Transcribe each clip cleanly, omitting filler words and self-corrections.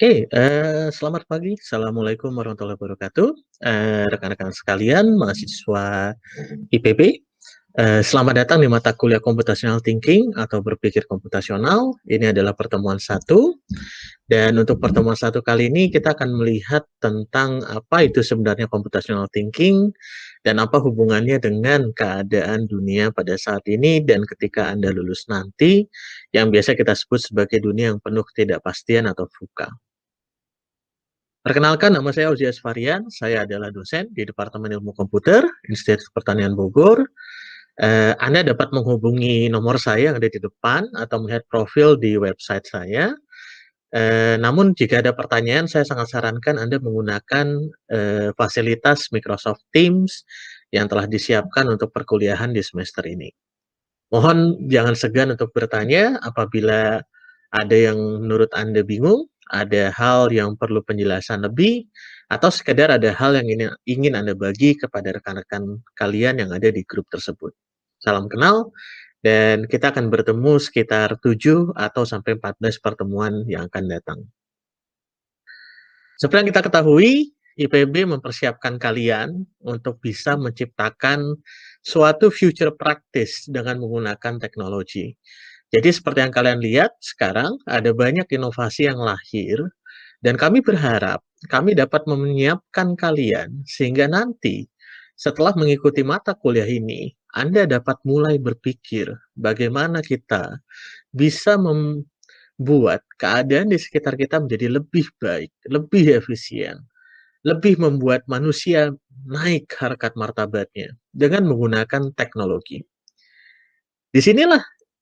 Oke, selamat pagi. Assalamualaikum warahmatullahi wabarakatuh. Rekan-rekan sekalian, mahasiswa IPB, selamat datang di mata kuliah Computational Thinking atau berpikir komputasional. Ini adalah pertemuan satu, dan untuk pertemuan satu kali ini kita akan melihat tentang apa itu sebenarnya Computational Thinking dan apa hubungannya dengan keadaan dunia pada saat ini dan ketika Anda lulus nanti, yang biasa kita sebut sebagai dunia yang penuh ketidakpastian atau VUCA. Perkenalkan, nama saya Uzias Varian, saya adalah dosen di Departemen Ilmu Komputer, Institut Pertanian Bogor. Anda dapat menghubungi nomor saya yang ada di depan atau melihat profil di website saya. Namun jika ada pertanyaan, saya sangat sarankan Anda menggunakan fasilitas Microsoft Teams yang telah disiapkan untuk perkuliahan di semester ini. Mohon jangan segan untuk bertanya apabila ada yang menurut Anda bingung, ada hal yang perlu penjelasan lebih, atau sekedar ada hal yang ingin Anda bagi kepada rekan-rekan kalian yang ada di grup tersebut. Salam kenal, dan kita akan bertemu sekitar 7 atau sampai 14 pertemuan yang akan datang. Seperti yang kita ketahui, IPB mempersiapkan kalian untuk bisa menciptakan suatu future practice dengan menggunakan teknologi. Jadi seperti yang kalian lihat sekarang, ada banyak inovasi yang lahir, dan kami berharap kami dapat menyiapkan kalian sehingga nanti setelah mengikuti mata kuliah ini, Anda dapat mulai berpikir bagaimana kita bisa membuat keadaan di sekitar kita menjadi lebih baik, lebih efisien, lebih membuat manusia naik harkat martabatnya dengan menggunakan teknologi. Disinilah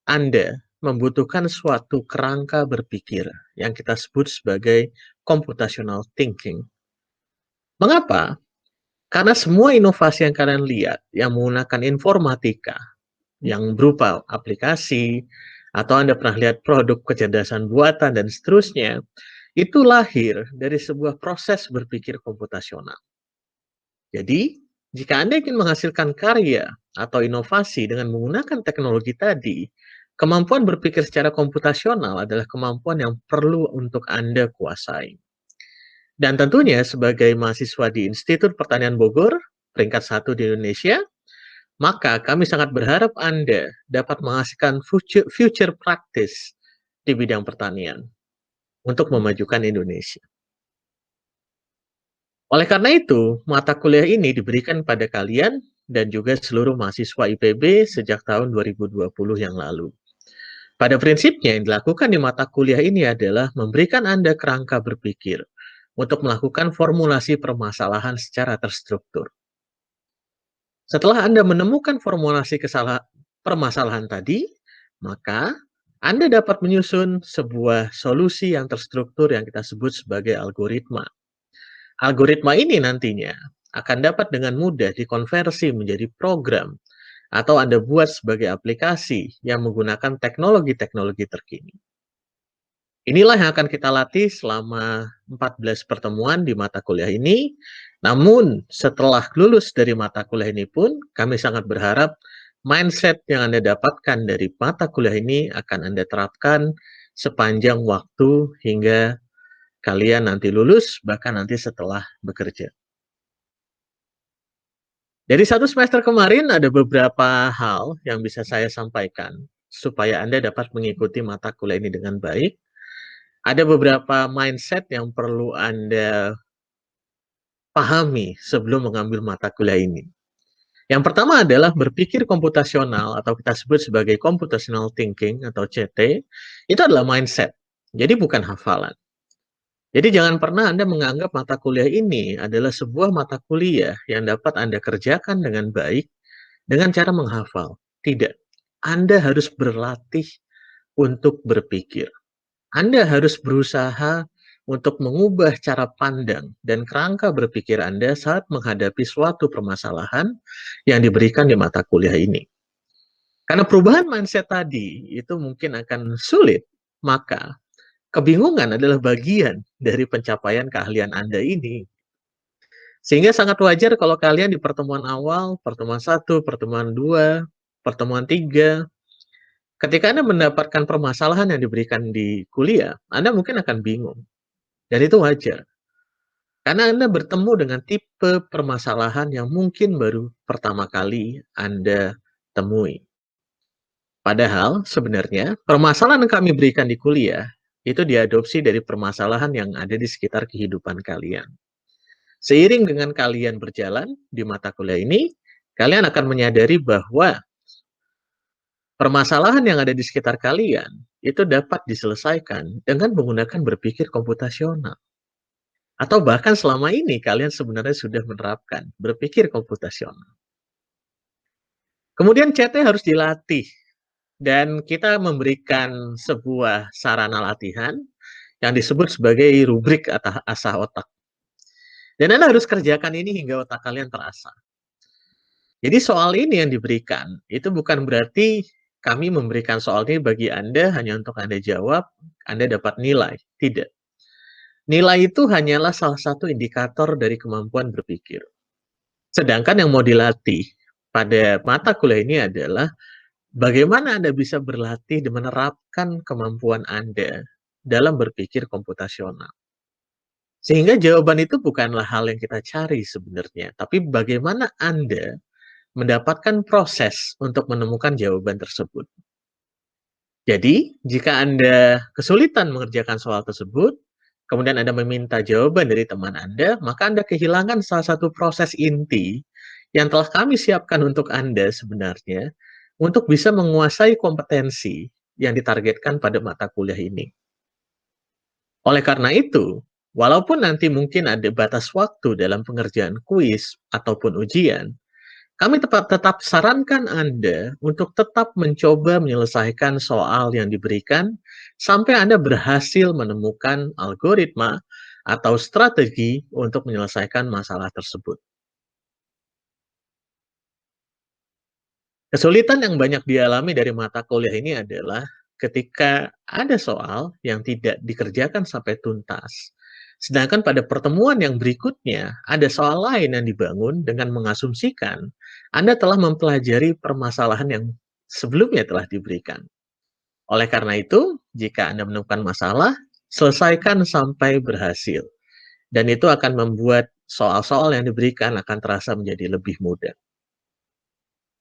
Anda membutuhkan suatu kerangka berpikir yang kita sebut sebagai computational thinking. Mengapa? Karena semua inovasi yang kalian lihat yang menggunakan informatika, yang berupa aplikasi, atau Anda pernah lihat produk kecerdasan buatan dan seterusnya, itu lahir dari sebuah proses berpikir komputasional. Jadi, jika Anda ingin menghasilkan karya atau inovasi dengan menggunakan teknologi tadi, kemampuan berpikir secara komputasional adalah kemampuan yang perlu untuk Anda kuasai. Dan tentunya sebagai mahasiswa di Institut Pertanian Bogor, peringkat 1 di Indonesia, maka kami sangat berharap Anda dapat menghasilkan future practice di bidang pertanian untuk memajukan Indonesia. Oleh karena itu, mata kuliah ini diberikan pada kalian dan juga seluruh mahasiswa IPB sejak tahun 2020 yang lalu. Pada prinsipnya, yang dilakukan di mata kuliah ini adalah memberikan Anda kerangka berpikir untuk melakukan formulasi permasalahan secara terstruktur. Setelah Anda menemukan formulasi permasalahan tadi, maka Anda dapat menyusun sebuah solusi yang terstruktur yang kita sebut sebagai algoritma. Algoritma ini nantinya akan dapat dengan mudah dikonversi menjadi program atau Anda buat sebagai aplikasi yang menggunakan teknologi-teknologi terkini. Inilah yang akan kita latih selama 14 pertemuan di mata kuliah ini. Namun, setelah lulus dari mata kuliah ini pun, kami sangat berharap mindset yang Anda dapatkan dari mata kuliah ini akan Anda terapkan sepanjang waktu hingga kalian nanti lulus, bahkan nanti setelah bekerja. Dari satu semester kemarin ada beberapa hal yang bisa saya sampaikan supaya Anda dapat mengikuti mata kuliah ini dengan baik. Ada beberapa mindset yang perlu Anda pahami sebelum mengambil mata kuliah ini. Yang pertama adalah berpikir komputasional atau kita sebut sebagai computational thinking atau CT, itu adalah mindset. Jadi bukan hafalan. Jadi jangan pernah Anda menganggap mata kuliah ini adalah sebuah mata kuliah yang dapat Anda kerjakan dengan baik dengan cara menghafal. Tidak. Anda harus berlatih untuk berpikir. Anda harus berusaha untuk mengubah cara pandang dan kerangka berpikir Anda saat menghadapi suatu permasalahan yang diberikan di mata kuliah ini. Karena perubahan mindset tadi itu mungkin akan sulit, maka kebingungan adalah bagian dari pencapaian keahlian Anda ini. Sehingga sangat wajar kalau kalian di pertemuan awal, pertemuan 1, pertemuan 2, pertemuan 3, ketika Anda mendapatkan permasalahan yang diberikan di kuliah, Anda mungkin akan bingung. Dan itu wajar, karena Anda bertemu dengan tipe permasalahan yang mungkin baru pertama kali Anda temui. Padahal sebenarnya permasalahan yang kami berikan di kuliah, itu diadopsi dari permasalahan yang ada di sekitar kehidupan kalian. Seiring dengan kalian berjalan di mata kuliah ini, kalian akan menyadari bahwa permasalahan yang ada di sekitar kalian itu dapat diselesaikan dengan menggunakan berpikir komputasional. Atau bahkan selama ini kalian sebenarnya sudah menerapkan berpikir komputasional. Kemudian chatnya harus dilatih, dan kita memberikan sebuah sarana latihan yang disebut sebagai rubrik asah otak. Dan Anda harus kerjakan ini hingga otak kalian terasa. Jadi soal ini yang diberikan, itu bukan berarti kami memberikan soal ini bagi Anda hanya untuk Anda jawab, Anda dapat nilai. Tidak. Nilai itu hanyalah salah satu indikator dari kemampuan berpikir. Sedangkan yang mau dilatih pada mata kuliah ini adalah bagaimana Anda bisa berlatih dan menerapkan kemampuan Anda dalam berpikir komputasional. Sehingga jawaban itu bukanlah hal yang kita cari sebenarnya, tapi bagaimana Anda mendapatkan proses untuk menemukan jawaban tersebut. Jadi, jika Anda kesulitan mengerjakan soal tersebut, kemudian Anda meminta jawaban dari teman Anda, maka Anda kehilangan salah satu proses inti yang telah kami siapkan untuk Anda sebenarnya, untuk bisa menguasai kompetensi yang ditargetkan pada mata kuliah ini. Oleh karena itu, walaupun nanti mungkin ada batas waktu dalam pengerjaan kuis ataupun ujian, kami tetap sarankan Anda untuk tetap mencoba menyelesaikan soal yang diberikan sampai Anda berhasil menemukan algoritma atau strategi untuk menyelesaikan masalah tersebut. Kesulitan yang banyak dialami dari mata kuliah ini adalah ketika ada soal yang tidak dikerjakan sampai tuntas. Sedangkan pada pertemuan yang berikutnya, ada soal lain yang dibangun dengan mengasumsikan Anda telah mempelajari permasalahan yang sebelumnya telah diberikan. Oleh karena itu, jika Anda menemukan masalah, selesaikan sampai berhasil. Dan itu akan membuat soal-soal yang diberikan akan terasa menjadi lebih mudah.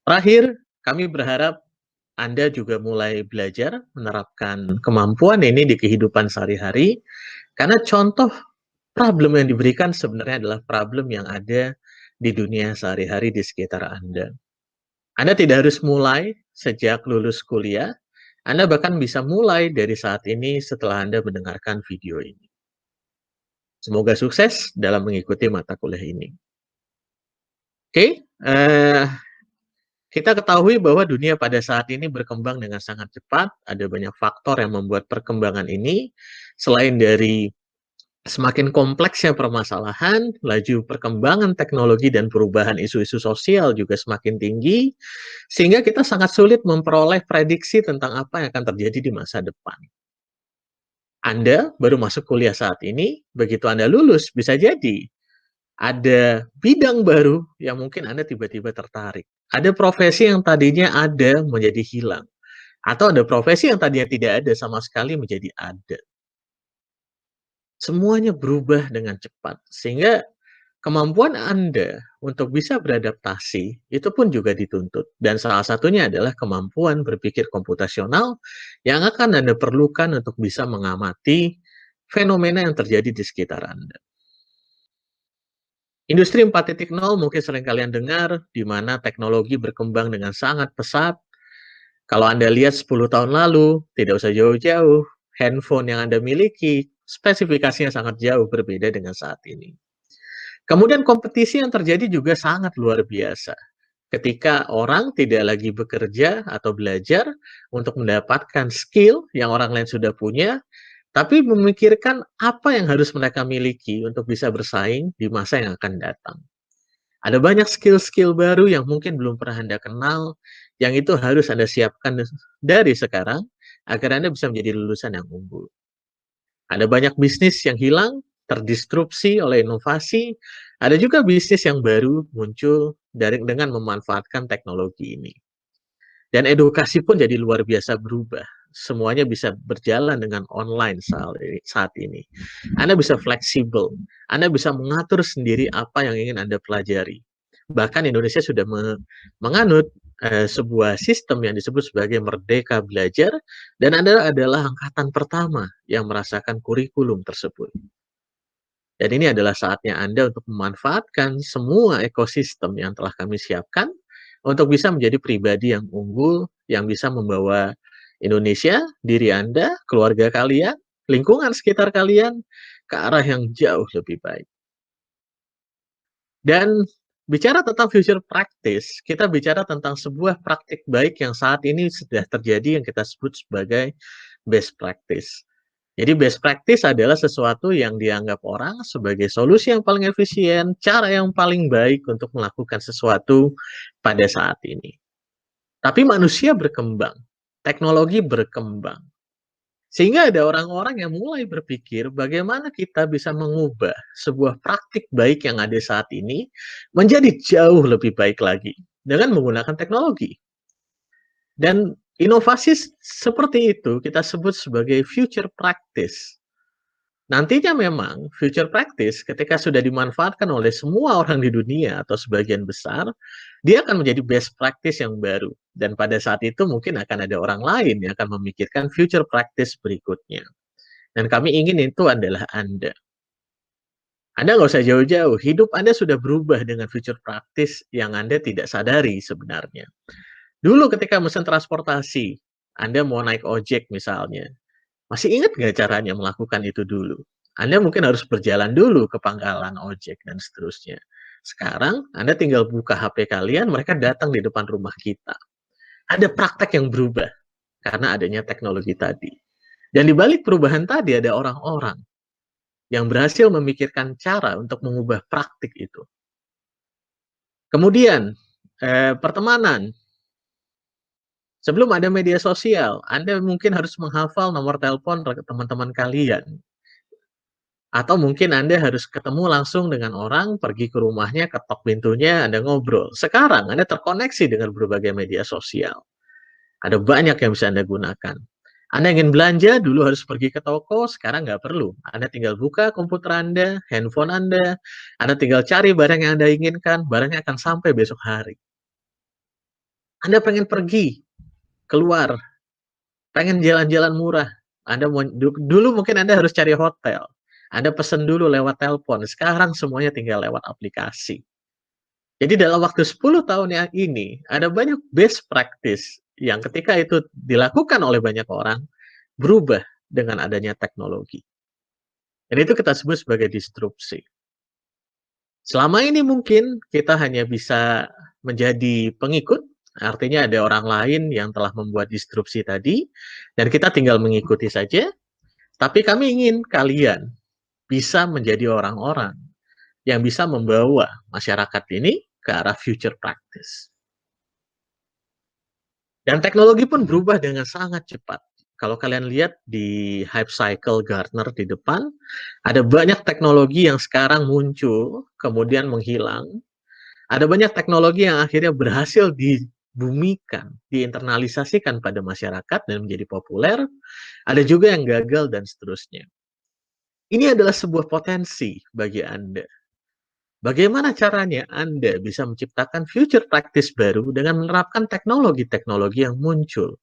Terakhir, kami berharap Anda juga mulai belajar menerapkan kemampuan ini di kehidupan sehari-hari, karena contoh problem yang diberikan sebenarnya adalah problem yang ada di dunia sehari-hari di sekitar Anda. Anda tidak harus mulai sejak lulus kuliah, Anda bahkan bisa mulai dari saat ini setelah Anda mendengarkan video ini. Semoga sukses dalam mengikuti mata kuliah ini. Oke, kita ketahui bahwa dunia pada saat ini berkembang dengan sangat cepat, ada banyak faktor yang membuat perkembangan ini, selain dari semakin kompleksnya permasalahan, laju perkembangan teknologi dan perubahan isu-isu sosial juga semakin tinggi, sehingga kita sangat sulit memperoleh prediksi tentang apa yang akan terjadi di masa depan. Anda baru masuk kuliah saat ini, begitu Anda lulus, bisa jadi ada bidang baru yang mungkin Anda tiba-tiba tertarik. Ada profesi yang tadinya ada menjadi hilang. Atau ada profesi yang tadinya tidak ada sama sekali menjadi ada. Semuanya berubah dengan cepat, sehingga kemampuan Anda untuk bisa beradaptasi itu pun juga dituntut. Dan salah satunya adalah kemampuan berpikir komputasional yang akan Anda perlukan untuk bisa mengamati fenomena yang terjadi di sekitar Anda. Industri 4.0 mungkin sering kalian dengar, di mana teknologi berkembang dengan sangat pesat. Kalau Anda lihat 10 tahun lalu, tidak usah jauh-jauh, handphone yang Anda miliki, spesifikasinya sangat jauh berbeda dengan saat ini. Kemudian kompetisi yang terjadi juga sangat luar biasa. Ketika orang tidak lagi bekerja atau belajar untuk mendapatkan skill yang orang lain sudah punya, tapi memikirkan apa yang harus mereka miliki untuk bisa bersaing di masa yang akan datang. Ada banyak skill-skill baru yang mungkin belum pernah Anda kenal, yang itu harus Anda siapkan dari sekarang, agar Anda bisa menjadi lulusan yang unggul. Ada banyak bisnis yang hilang, terdistrupsi oleh inovasi, ada juga bisnis yang baru muncul dengan memanfaatkan teknologi ini. Dan edukasi pun jadi luar biasa berubah. semuanya bisa berjalan dengan online saat ini. Anda bisa fleksibel, Anda bisa mengatur sendiri apa yang ingin Anda pelajari. Bahkan Indonesia sudah menganut sebuah sistem yang disebut sebagai Merdeka Belajar, dan Anda adalah angkatan pertama yang merasakan kurikulum tersebut. Dan ini adalah saatnya Anda untuk memanfaatkan semua ekosistem yang telah kami siapkan untuk bisa menjadi pribadi yang unggul, yang bisa membawa Indonesia, diri Anda, keluarga kalian, lingkungan sekitar kalian ke arah yang jauh lebih baik. Dan bicara tentang future practice, kita bicara tentang sebuah praktik baik yang saat ini sudah terjadi yang kita sebut sebagai best practice. Jadi best practice adalah sesuatu yang dianggap orang sebagai solusi yang paling efisien, cara yang paling baik untuk melakukan sesuatu pada saat ini. Tapi manusia berkembang, teknologi berkembang. Sehingga ada orang-orang yang mulai berpikir bagaimana kita bisa mengubah sebuah praktik baik yang ada saat ini menjadi jauh lebih baik lagi dengan menggunakan teknologi. Dan inovasi seperti itu kita sebut sebagai future practice. Nantinya memang future practice ketika sudah dimanfaatkan oleh semua orang di dunia atau sebagian besar, dia akan menjadi best practice yang baru. Dan pada saat itu mungkin akan ada orang lain yang akan memikirkan future practice berikutnya. Dan kami ingin itu adalah Anda. Anda nggak usah jauh-jauh, hidup Anda sudah berubah dengan future practice yang Anda tidak sadari sebenarnya. Dulu ketika mesin transportasi, Anda mau naik ojek misalnya, masih ingat nggak caranya melakukan itu dulu? Anda mungkin harus berjalan dulu ke pangkalan ojek dan seterusnya. Sekarang Anda tinggal buka HP kalian, mereka datang di depan rumah kita. Ada praktek yang berubah karena adanya teknologi tadi. Dan di balik perubahan tadi ada orang-orang yang berhasil memikirkan cara untuk mengubah praktik itu. Kemudian, pertemanan. Sebelum ada media sosial, Anda mungkin harus menghafal nomor telepon teman-teman kalian. Atau mungkin Anda harus ketemu langsung dengan orang, pergi ke rumahnya, ketok pintunya, Anda ngobrol. Sekarang Anda terkoneksi dengan berbagai media sosial. Ada banyak yang bisa Anda gunakan. Anda ingin belanja, dulu harus pergi ke toko, sekarang nggak perlu. Anda tinggal buka komputer Anda, handphone Anda tinggal cari barang yang Anda inginkan, barangnya akan sampai besok hari. Anda pengen pergi, keluar, pengen jalan-jalan murah. Dulu mungkin Anda harus cari hotel. Anda pesen dulu lewat telepon, sekarang semuanya tinggal lewat aplikasi. Jadi dalam waktu 10 tahun yang ini, ada banyak best practice yang ketika itu dilakukan oleh banyak orang, berubah dengan adanya teknologi. Dan itu kita sebut sebagai disrupsi. Selama ini mungkin kita hanya bisa menjadi pengikut, artinya ada orang lain yang telah membuat disrupsi tadi, dan kita tinggal mengikuti saja, tapi kami ingin kalian bisa menjadi orang-orang yang bisa membawa masyarakat ini ke arah future practice. Dan teknologi pun berubah dengan sangat cepat. Kalau kalian lihat di hype cycle Gartner di depan, ada banyak teknologi yang sekarang muncul, kemudian menghilang. Ada banyak teknologi yang akhirnya berhasil dibumikan, diinternalisasikan pada masyarakat dan menjadi populer. Ada juga yang gagal dan seterusnya. Ini adalah sebuah potensi bagi Anda. Bagaimana caranya Anda bisa menciptakan future practice baru dengan menerapkan teknologi-teknologi yang muncul?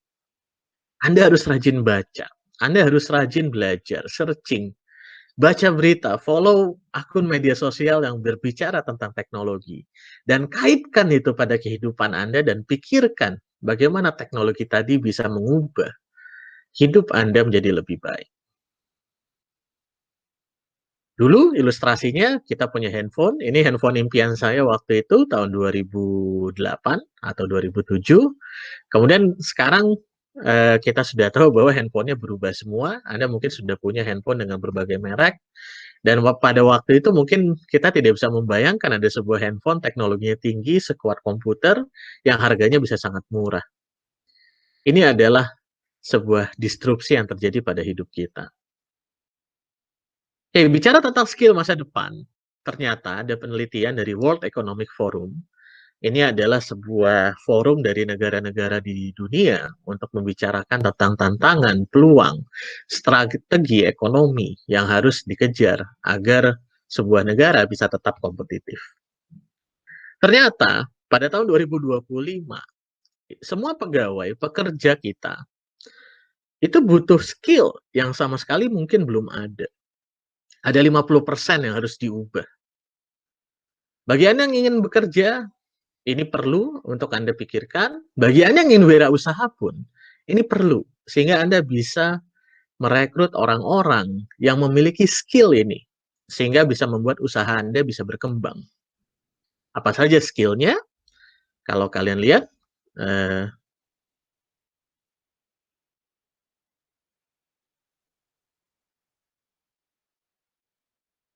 Anda harus rajin baca, Anda harus rajin belajar, searching, baca berita, follow akun media sosial yang berbicara tentang teknologi, dan kaitkan itu pada kehidupan Anda dan pikirkan bagaimana teknologi tadi bisa mengubah hidup Anda menjadi lebih baik. Dulu ilustrasinya kita punya handphone, ini handphone impian saya waktu itu tahun 2008 atau 2007. Kemudian sekarang kita sudah tahu bahwa handphonenya berubah semua. Anda mungkin sudah punya handphone dengan berbagai merek. Dan pada waktu itu mungkin kita tidak bisa membayangkan ada sebuah handphone teknologinya tinggi, sekuat komputer, yang harganya bisa sangat murah. Ini adalah sebuah disrupsi yang terjadi pada hidup kita. Oke, bicara tentang skill masa depan, ternyata ada penelitian dari World Economic Forum Ini adalah sebuah forum dari negara-negara di dunia untuk membicarakan tentang tantangan, peluang, strategi ekonomi yang harus dikejar agar sebuah negara bisa tetap kompetitif. Ternyata pada tahun 2025, semua pegawai, pekerja kita, itu butuh skill yang sama sekali mungkin belum ada. Ada 50% yang harus diubah. Bagi Anda yang ingin bekerja, ini perlu untuk Anda pikirkan. Bagi Anda yang ingin wirausaha pun, ini perlu. Sehingga Anda bisa merekrut orang-orang yang memiliki skill ini. Sehingga bisa membuat usaha Anda bisa berkembang. Apa saja skillnya? Kalau kalian lihat, eh,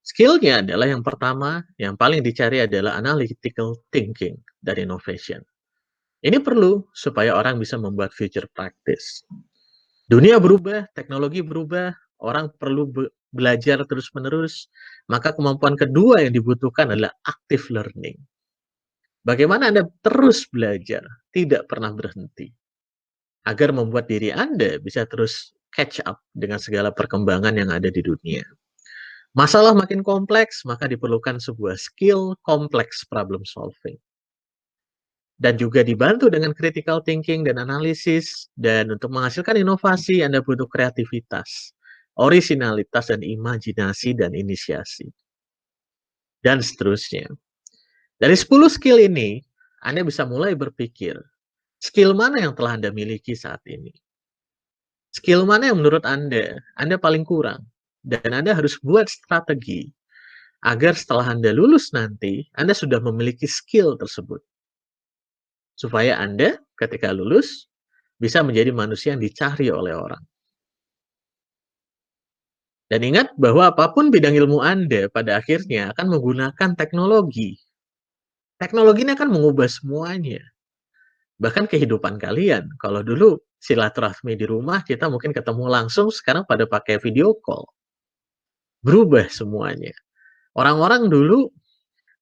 skill-nya adalah yang pertama, yang paling dicari adalah analytical thinking dan innovation. Ini perlu supaya orang bisa membuat future practice. Dunia berubah, teknologi berubah, orang perlu belajar terus-menerus, maka kemampuan kedua yang dibutuhkan adalah active learning. Bagaimana Anda terus belajar, tidak pernah berhenti, agar membuat diri Anda bisa terus catch up dengan segala perkembangan yang ada di dunia. Masalah makin kompleks, maka diperlukan sebuah skill kompleks problem solving. Dan juga dibantu dengan critical thinking dan analisis, dan untuk menghasilkan inovasi, Anda butuh kreativitas, orisinalitas, dan imajinasi, dan inisiasi, dan seterusnya. Dari 10 skill ini, Anda bisa mulai berpikir, skill mana yang telah Anda miliki saat ini? Skill mana yang menurut Anda paling kurang? Dan Anda harus buat strategi agar setelah Anda lulus nanti, Anda sudah memiliki skill tersebut. Supaya Anda ketika lulus, bisa menjadi manusia yang dicari oleh orang. Dan ingat bahwa apapun bidang ilmu Anda pada akhirnya akan menggunakan teknologi. Teknologi ini akan mengubah semuanya. Bahkan kehidupan kalian. Kalau dulu silaturahmi di rumah, kita mungkin ketemu langsung, sekarang pada pakai video call. Berubah semuanya. Orang-orang dulu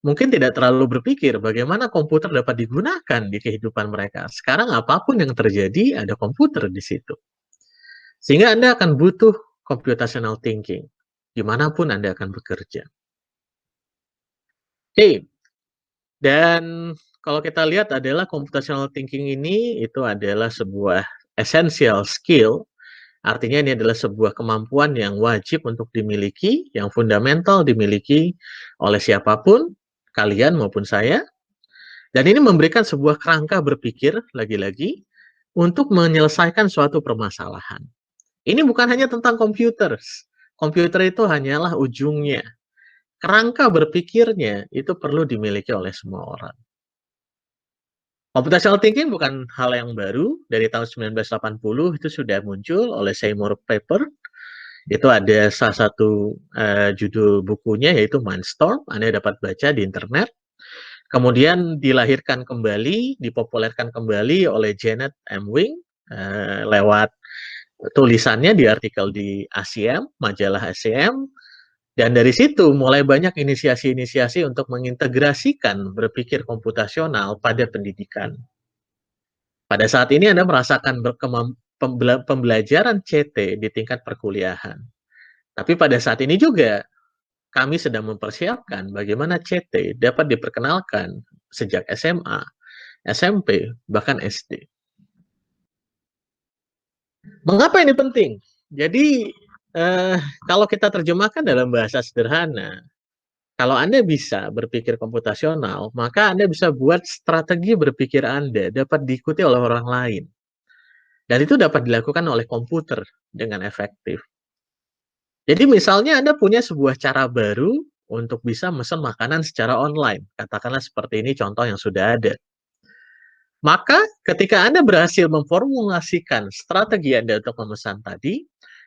mungkin tidak terlalu berpikir bagaimana komputer dapat digunakan di kehidupan mereka. Sekarang apapun yang terjadi, ada komputer di situ. Sehingga Anda akan butuh computational thinking, dimanapun Anda akan bekerja. Oke, dan kalau kita lihat adalah computational thinking ini, itu adalah sebuah essential skill, artinya ini adalah sebuah kemampuan yang wajib untuk dimiliki, yang fundamental dimiliki oleh siapapun, kalian maupun saya, dan ini memberikan sebuah kerangka berpikir, lagi-lagi, untuk menyelesaikan suatu permasalahan. Ini bukan hanya tentang komputer. Komputer itu hanyalah ujungnya. Kerangka berpikirnya itu perlu dimiliki oleh semua orang. Computational thinking bukan hal yang baru. Dari tahun 1980 itu sudah muncul oleh Seymour Papert. Itu ada salah satu judul bukunya yaitu Mindstorm. Anda dapat baca di internet. Kemudian dilahirkan kembali, dipopulerkan kembali oleh Janet M. Wing lewat tulisannya di artikel di ASEM, majalah ASEM, dan dari situ mulai banyak inisiasi-inisiasi untuk mengintegrasikan berpikir komputasional pada pendidikan. Pada saat ini Anda merasakan pembelajaran CT di tingkat perkuliahan. Tapi pada saat ini juga kami sedang mempersiapkan bagaimana CT dapat diperkenalkan sejak SMA, SMP, bahkan SD. Mengapa ini penting? Jadi, kalau kita terjemahkan dalam bahasa sederhana, kalau Anda bisa berpikir komputasional, maka Anda bisa buat strategi berpikir Anda dapat diikuti oleh orang lain. Dan itu dapat dilakukan oleh komputer dengan efektif. Jadi misalnya Anda punya sebuah cara baru untuk bisa mesen makanan secara online. Katakanlah seperti ini contoh yang sudah ada. Maka ketika Anda berhasil memformulasikan strategi Anda untuk memesan tadi,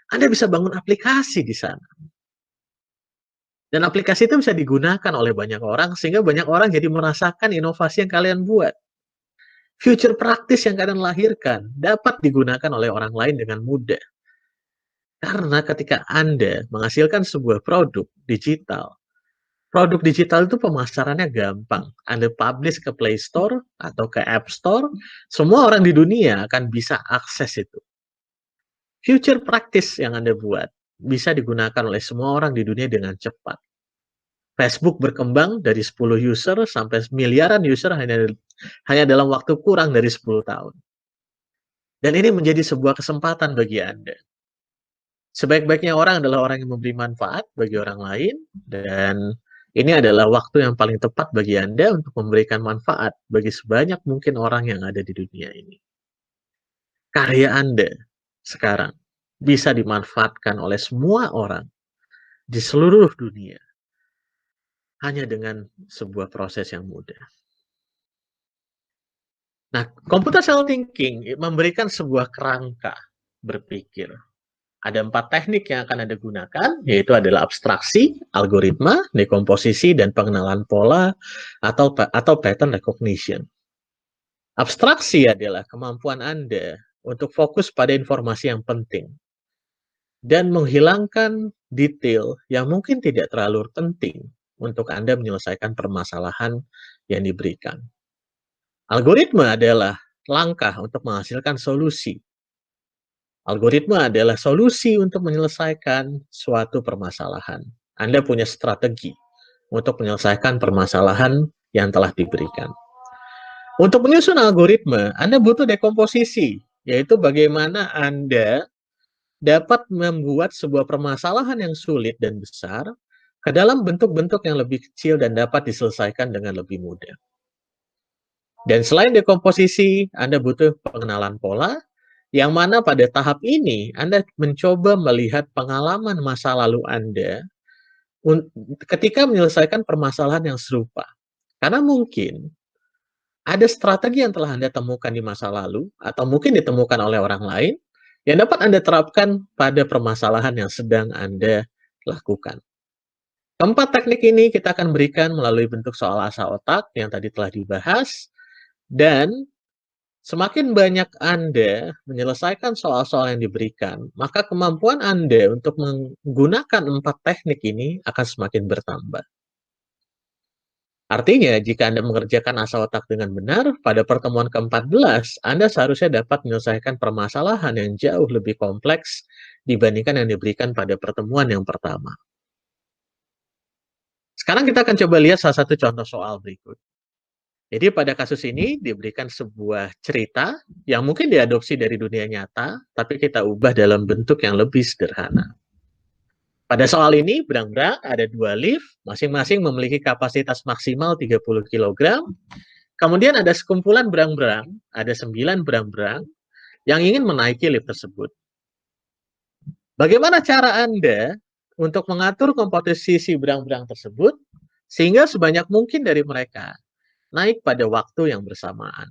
Anda bisa bangun aplikasi di sana. Dan aplikasi itu bisa digunakan oleh banyak orang, sehingga banyak orang jadi merasakan inovasi yang kalian buat. Future practice yang kalian lahirkan dapat digunakan oleh orang lain dengan mudah. Karena ketika Anda menghasilkan sebuah produk digital, Produk digital itu pemasarannya gampang. Anda publish ke Play Store atau ke App Store, semua orang di dunia akan bisa akses itu. Future practice yang Anda buat bisa digunakan oleh semua orang di dunia dengan cepat. Facebook berkembang dari 10 user sampai miliaran user hanya dalam waktu kurang dari 10 tahun. Dan ini menjadi sebuah kesempatan bagi Anda. Sebaik-baiknya orang adalah orang yang memberi manfaat bagi orang lain, dan ini adalah waktu yang paling tepat bagi Anda untuk memberikan manfaat bagi sebanyak mungkin orang yang ada di dunia ini. Karya Anda sekarang bisa dimanfaatkan oleh semua orang di seluruh dunia hanya dengan sebuah proses yang mudah. Nah, computational thinking memberikan sebuah kerangka berpikir. Ada 4 teknik yang akan Anda gunakan, yaitu adalah abstraksi, algoritma, dekomposisi, dan pengenalan pola atau pattern recognition. Abstraksi adalah kemampuan Anda untuk fokus pada informasi yang penting dan menghilangkan detail yang mungkin tidak terlalu penting untuk Anda menyelesaikan permasalahan yang diberikan. Algoritma adalah langkah untuk menghasilkan solusi. Algoritma adalah solusi untuk menyelesaikan suatu permasalahan. Anda punya strategi untuk menyelesaikan permasalahan yang telah diberikan. Untuk menyusun algoritma, Anda butuh dekomposisi, yaitu bagaimana Anda dapat membuat sebuah permasalahan yang sulit dan besar ke dalam bentuk-bentuk yang lebih kecil dan dapat diselesaikan dengan lebih mudah. Dan selain dekomposisi, Anda butuh pengenalan pola, yang mana pada tahap ini Anda mencoba melihat pengalaman masa lalu Anda ketika menyelesaikan permasalahan yang serupa. Karena mungkin ada strategi yang telah Anda temukan di masa lalu atau mungkin ditemukan oleh orang lain yang dapat Anda terapkan pada permasalahan yang sedang Anda lakukan. Keempat teknik ini kita akan berikan melalui bentuk soal asa otak yang tadi telah dibahas, dan semakin banyak Anda menyelesaikan soal-soal yang diberikan, maka kemampuan Anda untuk menggunakan 4 teknik ini akan semakin bertambah. Artinya, jika Anda mengerjakan asa otak dengan benar, pada pertemuan ke-14, Anda seharusnya dapat menyelesaikan permasalahan yang jauh lebih kompleks dibandingkan yang diberikan pada pertemuan yang pertama. Sekarang kita akan coba lihat salah satu contoh soal berikut. Jadi pada kasus ini diberikan sebuah cerita yang mungkin diadopsi dari dunia nyata, tapi kita ubah dalam bentuk yang lebih sederhana. Pada soal ini, berang-berang ada 2 lift, masing-masing memiliki kapasitas maksimal 30 kg. Kemudian ada sekumpulan berang-berang, ada 9 berang-berang yang ingin menaiki lift tersebut. Bagaimana cara Anda untuk mengatur komposisi berang-berang tersebut sehingga sebanyak mungkin dari mereka naik pada waktu yang bersamaan?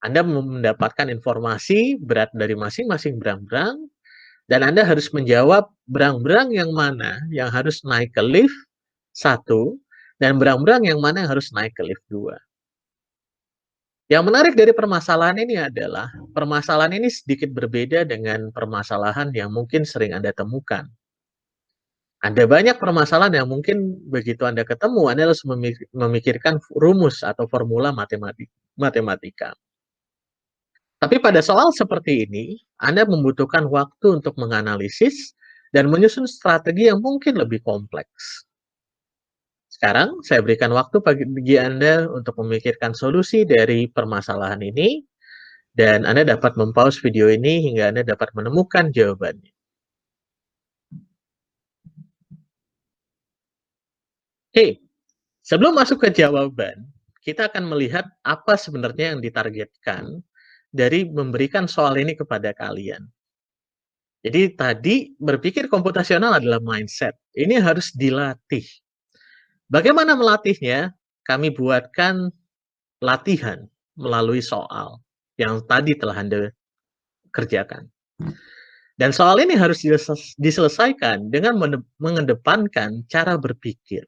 Anda mendapatkan informasi berat dari masing-masing berang-berang, dan Anda harus menjawab berang-berang yang mana yang harus naik ke lift 1, dan berang-berang yang mana yang harus naik ke lift 2. Yang menarik dari permasalahan ini adalah, permasalahan ini sedikit berbeda dengan permasalahan yang mungkin sering Anda temukan. Ada banyak permasalahan yang mungkin begitu Anda ketemu, Anda harus memikirkan rumus atau formula matematika. Tapi pada soal seperti ini, Anda membutuhkan waktu untuk menganalisis dan menyusun strategi yang mungkin lebih kompleks. Sekarang, saya berikan waktu bagi Anda untuk memikirkan solusi dari permasalahan ini, dan Anda dapat mempause video ini hingga Anda dapat menemukan jawabannya. Oke, sebelum masuk ke jawaban, kita akan melihat apa sebenarnya yang ditargetkan dari memberikan soal ini kepada kalian. Jadi tadi berpikir komputasional adalah mindset. Ini harus dilatih. Bagaimana melatihnya? Kami buatkan latihan melalui soal yang tadi telah Anda kerjakan. Dan soal ini harus diselesaikan dengan mengedepankan cara berpikir.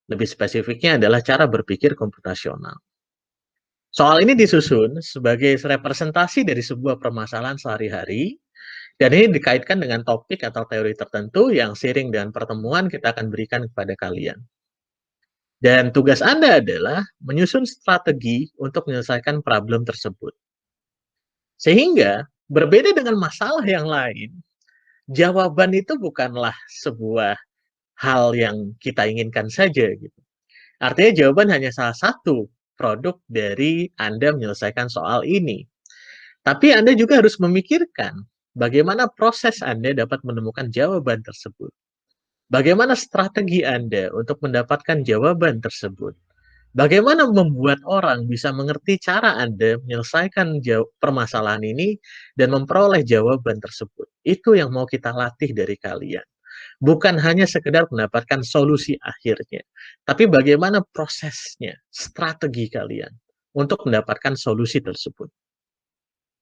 Lebih spesifiknya adalah cara berpikir komputasional. Soal ini disusun sebagai representasi dari sebuah permasalahan sehari-hari Dan ini dikaitkan dengan topik atau teori tertentu yang seiring dengan pertemuan kita akan berikan kepada kalian. Dan tugas Anda adalah menyusun strategi untuk menyelesaikan problem tersebut. Sehingga berbeda dengan masalah yang lain, jawaban itu bukanlah sebuah hal yang kita inginkan saja gitu. Artinya jawaban hanya salah satu produk dari Anda menyelesaikan soal ini. Tapi Anda juga harus memikirkan bagaimana proses Anda dapat menemukan jawaban tersebut. Bagaimana strategi Anda untuk mendapatkan jawaban tersebut. Bagaimana membuat orang bisa mengerti cara Anda menyelesaikan permasalahan ini dan memperoleh jawaban tersebut. Itu yang mau kita latih dari kalian. Bukan hanya sekedar mendapatkan solusi akhirnya, tapi bagaimana prosesnya, strategi kalian untuk mendapatkan solusi tersebut.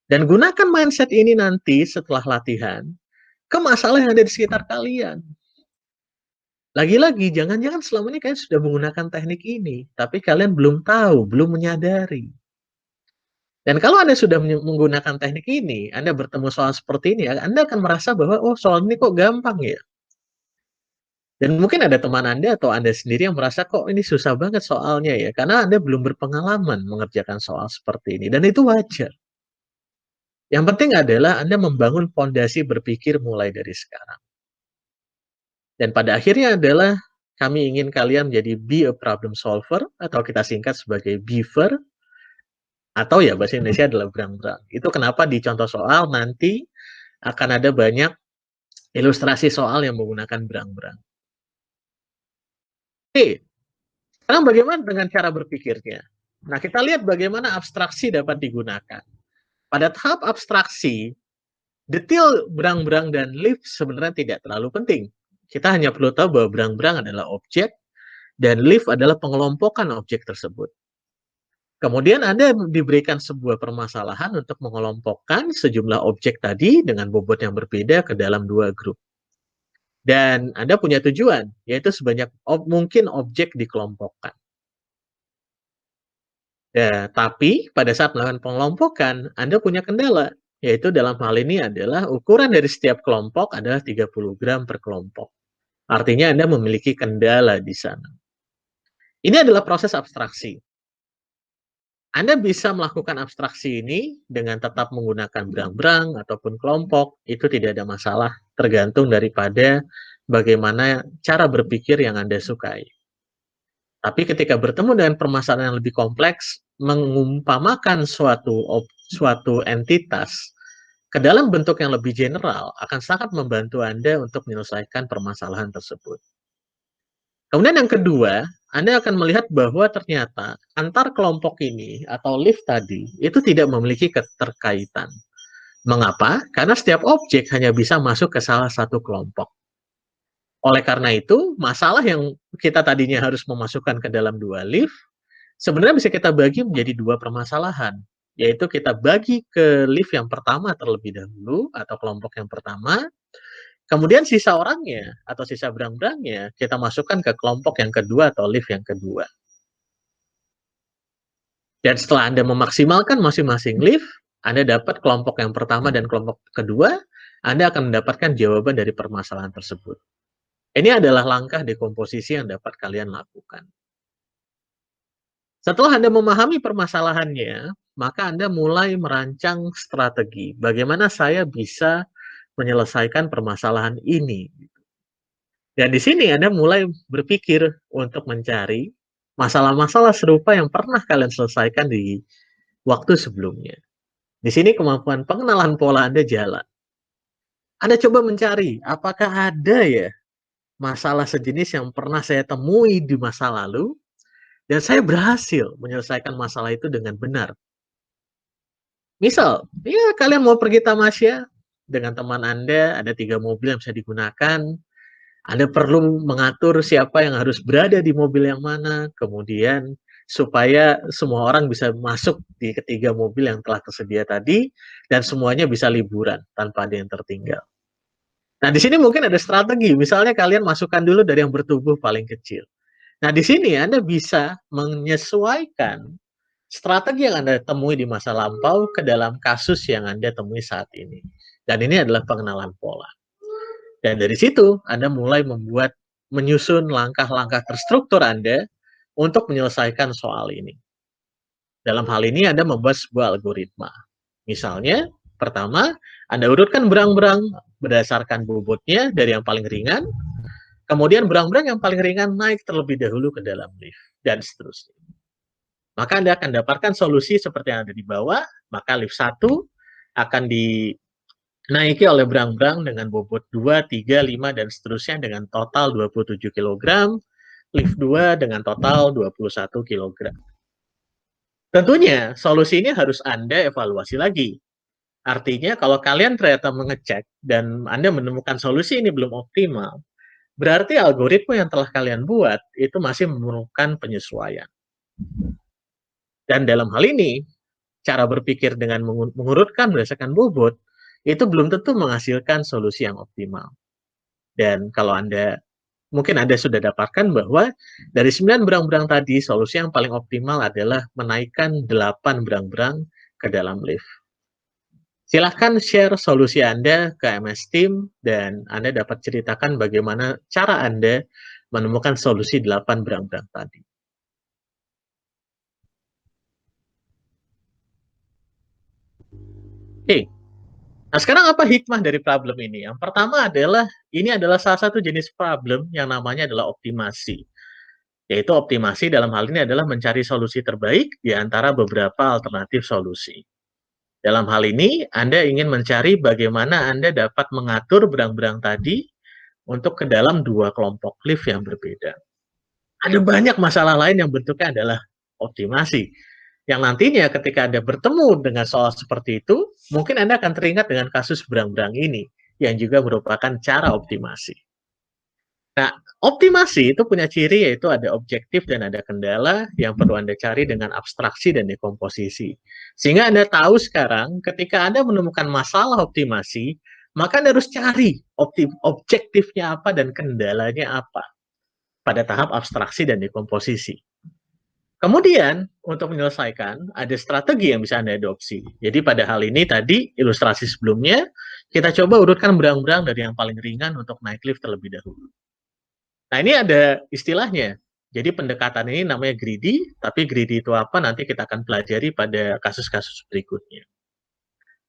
Dan gunakan mindset ini nanti setelah latihan ke masalah yang ada di sekitar kalian. Lagi-lagi, jangan-jangan selama ini kalian sudah menggunakan teknik ini, tapi kalian belum tahu, belum menyadari. Dan kalau Anda sudah menggunakan teknik ini, Anda bertemu soal seperti ini, Anda akan merasa bahwa, oh soal ini kok gampang ya. Dan mungkin ada teman Anda atau Anda sendiri yang merasa, kok ini susah banget soalnya ya, karena Anda belum berpengalaman mengerjakan soal seperti ini, dan itu wajar. Yang penting adalah Anda membangun fondasi berpikir mulai dari sekarang. Dan pada akhirnya adalah kami ingin kalian menjadi be a problem solver atau kita singkat sebagai beaver atau ya bahasa Indonesia adalah berang-berang. Itu kenapa di contoh soal nanti akan ada banyak ilustrasi soal yang menggunakan berang-berang. Oke, sekarang bagaimana dengan cara berpikirnya? Nah, kita lihat bagaimana abstraksi dapat digunakan. Pada tahap abstraksi, detail berang-berang dan lift sebenarnya tidak terlalu penting. Kita hanya perlu tahu bahwa berang-berang adalah objek dan lift adalah pengelompokan objek tersebut. Kemudian Anda diberikan sebuah permasalahan untuk mengelompokkan sejumlah objek tadi dengan bobot yang berbeda ke dalam dua grup. Dan Anda punya tujuan, yaitu sebanyak mungkin objek dikelompokkan. Ya, tapi pada saat melakukan pengelompokan, Anda punya kendala, yaitu dalam hal ini adalah ukuran dari setiap kelompok adalah 30 gram per kelompok. Artinya Anda memiliki kendala di sana. Ini adalah proses abstraksi. Anda bisa melakukan abstraksi ini dengan tetap menggunakan berang-berang ataupun kelompok, itu tidak ada masalah, tergantung daripada bagaimana cara berpikir yang Anda sukai. Tapi ketika bertemu dengan permasalahan yang lebih kompleks, mengumpamakan suatu entitas ke dalam bentuk yang lebih general akan sangat membantu Anda untuk menyelesaikan permasalahan tersebut. Kemudian yang kedua, Anda akan melihat bahwa ternyata antar kelompok ini atau lift tadi itu tidak memiliki keterkaitan. Mengapa? Karena setiap objek hanya bisa masuk ke salah satu kelompok. Oleh karena itu, masalah yang kita tadinya harus memasukkan ke dalam dua lift, sebenarnya bisa kita bagi menjadi dua permasalahan. Yaitu kita bagi ke lift yang pertama terlebih dahulu, atau kelompok yang pertama, kemudian sisa orangnya atau sisa berang-berangnya kita masukkan ke kelompok yang kedua atau lift yang kedua. Dan setelah Anda memaksimalkan masing-masing lift, Anda dapat kelompok yang pertama dan kelompok kedua, Anda akan mendapatkan jawaban dari permasalahan tersebut. Ini adalah langkah dekomposisi yang dapat kalian lakukan. Setelah Anda memahami permasalahannya, maka Anda mulai merancang strategi. Bagaimana saya bisa menyelesaikan permasalahan ini? Dan di sini Anda mulai berpikir untuk mencari masalah-masalah serupa yang pernah kalian selesaikan di waktu sebelumnya. Di sini kemampuan pengenalan pola Anda jalan. Anda coba mencari, apakah ada ya masalah sejenis yang pernah saya temui di masa lalu, dan saya berhasil menyelesaikan masalah itu dengan benar. Misal, ya kalian mau pergi tamasya dengan teman Anda, ada 3 mobil yang bisa digunakan, Anda perlu mengatur siapa yang harus berada di mobil yang mana, kemudian supaya semua orang bisa masuk di ketiga mobil yang telah tersedia tadi, dan semuanya bisa liburan tanpa ada yang tertinggal. Nah, di sini mungkin ada strategi, misalnya kalian masukkan dulu dari yang bertubuh paling kecil. Nah, di sini Anda bisa menyesuaikan strategi yang Anda temui di masa lampau ke dalam kasus yang Anda temui saat ini. Dan ini adalah pengenalan pola. Dan dari situ Anda mulai menyusun langkah-langkah terstruktur Anda untuk menyelesaikan soal ini. Dalam hal ini Anda membuat sebuah algoritma. Misalnya, pertama, Anda urutkan berang-berang berdasarkan bobotnya dari yang paling ringan, kemudian berang-berang yang paling ringan naik terlebih dahulu ke dalam lift, dan seterusnya. Maka Anda akan dapatkan solusi seperti yang ada di bawah, maka lift 1 akan dinaiki oleh berang-berang dengan bobot 2, 3, 5, dan seterusnya dengan total 27 kg, lift 2 dengan total 21 kg. Tentunya solusi ini harus Anda evaluasi lagi. Artinya kalau kalian ternyata mengecek dan Anda menemukan solusi ini belum optimal, berarti algoritma yang telah kalian buat itu masih memerlukan penyesuaian. Dan dalam hal ini, cara berpikir dengan mengurutkan berdasarkan bobot, itu belum tentu menghasilkan solusi yang optimal. Dan kalau mungkin Anda sudah dapatkan bahwa dari 9 berang-berang tadi, solusi yang paling optimal adalah menaikkan 8 berang-berang ke dalam lift. Silahkan share solusi Anda ke MS Team dan Anda dapat ceritakan bagaimana cara Anda menemukan solusi 8 berang-berang tadi. Oke, nah sekarang apa hikmah dari problem ini? Yang pertama adalah, ini adalah salah satu jenis problem yang namanya adalah optimasi. Yaitu optimasi dalam hal ini adalah mencari solusi terbaik di antara beberapa alternatif solusi. Dalam hal ini, Anda ingin mencari bagaimana Anda dapat mengatur berang-berang tadi untuk ke dalam 2 kelompok lift yang berbeda. Ada banyak masalah lain yang bentuknya adalah optimasi. Yang nantinya ketika Anda bertemu dengan soal seperti itu, mungkin Anda akan teringat dengan kasus berang-berang ini, yang juga merupakan cara optimasi. Nah, optimasi itu punya ciri yaitu ada objektif dan ada kendala yang perlu Anda cari dengan abstraksi dan dekomposisi. Sehingga Anda tahu sekarang ketika Anda menemukan masalah optimasi, maka Anda harus cari objektifnya apa dan kendalanya apa pada tahap abstraksi dan dekomposisi. Kemudian, untuk menyelesaikan, ada strategi yang bisa Anda adopsi. Jadi pada hal ini tadi, ilustrasi sebelumnya, kita coba urutkan berang-berang dari yang paling ringan untuk naik lift terlebih dahulu. Nah, ini ada istilahnya. Jadi pendekatan ini namanya greedy, tapi greedy itu apa nanti kita akan pelajari pada kasus-kasus berikutnya.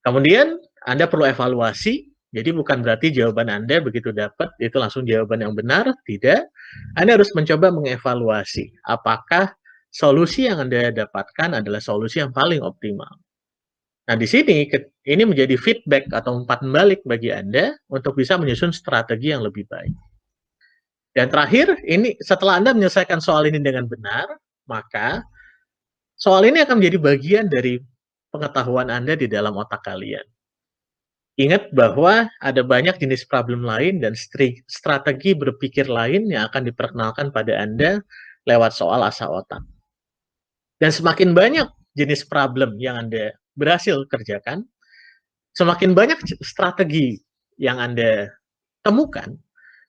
Kemudian Anda perlu evaluasi, jadi bukan berarti jawaban Anda begitu dapat itu langsung jawaban yang benar, tidak. Anda harus mencoba mengevaluasi apakah solusi yang Anda dapatkan adalah solusi yang paling optimal. Nah, di sini ini menjadi feedback atau umpan balik bagi Anda untuk bisa menyusun strategi yang lebih baik. Dan terakhir, ini setelah Anda menyelesaikan soal ini dengan benar, maka soal ini akan menjadi bagian dari pengetahuan Anda di dalam otak kalian. Ingat bahwa ada banyak jenis problem lain dan strategi berpikir lain yang akan diperkenalkan pada Anda lewat soal asa otak. Dan semakin banyak jenis problem yang Anda berhasil kerjakan, semakin banyak strategi yang Anda temukan,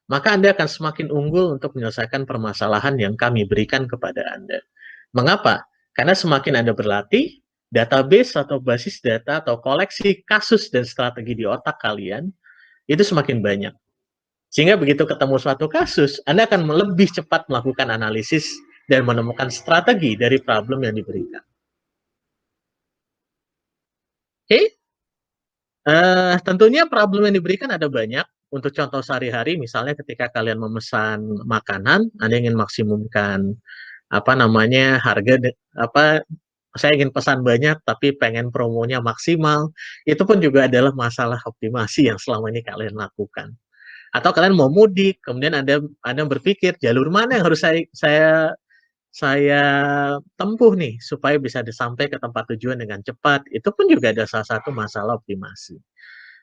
maka Anda akan semakin unggul untuk menyelesaikan permasalahan yang kami berikan kepada Anda. Mengapa? Karena semakin Anda berlatih, database atau basis data atau koleksi kasus dan strategi di otak kalian itu semakin banyak. Sehingga begitu ketemu suatu kasus, Anda akan lebih cepat melakukan analisis dan menemukan strategi dari problem yang diberikan. Oke, tentunya problem yang diberikan ada banyak. Untuk contoh sehari-hari, misalnya ketika kalian memesan makanan, Anda ingin maksimumkan harga saya ingin pesan banyak tapi pengen promonya maksimal, itu pun juga adalah masalah optimasi yang selama ini kalian lakukan. Atau kalian mau mudik, kemudian Anda berpikir jalur mana yang harus saya tempuh nih supaya bisa sampai ke tempat tujuan dengan cepat, itu pun juga ada salah satu masalah optimasi.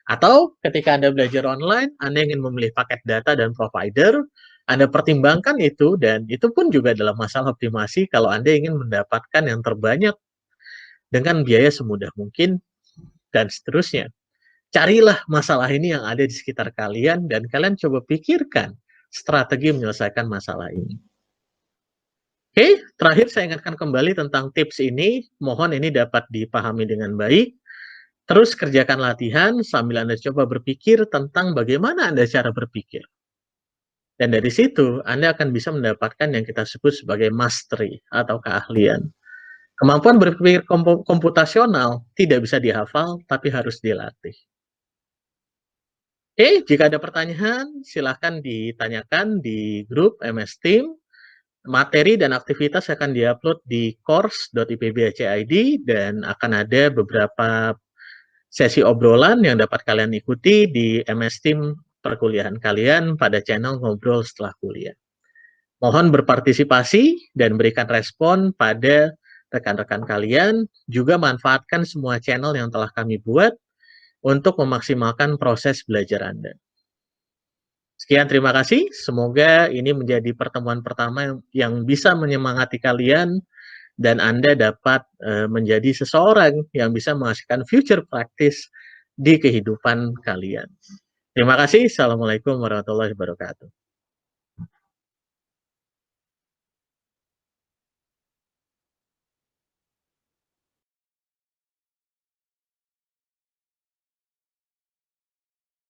Atau ketika Anda belajar online, Anda ingin memilih paket data dan provider, Anda pertimbangkan itu dan itu pun juga adalah masalah optimasi kalau Anda ingin mendapatkan yang terbanyak dengan biaya semudah mungkin dan seterusnya. Carilah masalah ini yang ada di sekitar kalian dan kalian coba pikirkan strategi menyelesaikan masalah ini. Oke, terakhir saya ingatkan kembali tentang tips ini, mohon ini dapat dipahami dengan baik. Terus kerjakan latihan sambil Anda coba berpikir tentang bagaimana Anda cara berpikir. Dan dari situ Anda akan bisa mendapatkan yang kita sebut sebagai mastery atau keahlian. Kemampuan berpikir komputasional tidak bisa dihafal, tapi harus dilatih. Oke, jika ada pertanyaan, silahkan ditanyakan di grup MS Team. Materi dan aktivitas akan diupload di course.ipb.ac.id dan akan ada beberapa sesi obrolan yang dapat kalian ikuti di MS Team perkuliahan kalian pada channel Ngobrol Setelah Kuliah. Mohon berpartisipasi dan berikan respon pada rekan-rekan kalian, juga manfaatkan semua channel yang telah kami buat untuk memaksimalkan proses belajar Anda. Sekian, terima kasih. Semoga ini menjadi pertemuan pertama yang bisa menyemangati kalian dan Anda dapat menjadi seseorang yang bisa menghasilkan future practice di kehidupan kalian. Terima kasih. Assalamualaikum warahmatullahi wabarakatuh.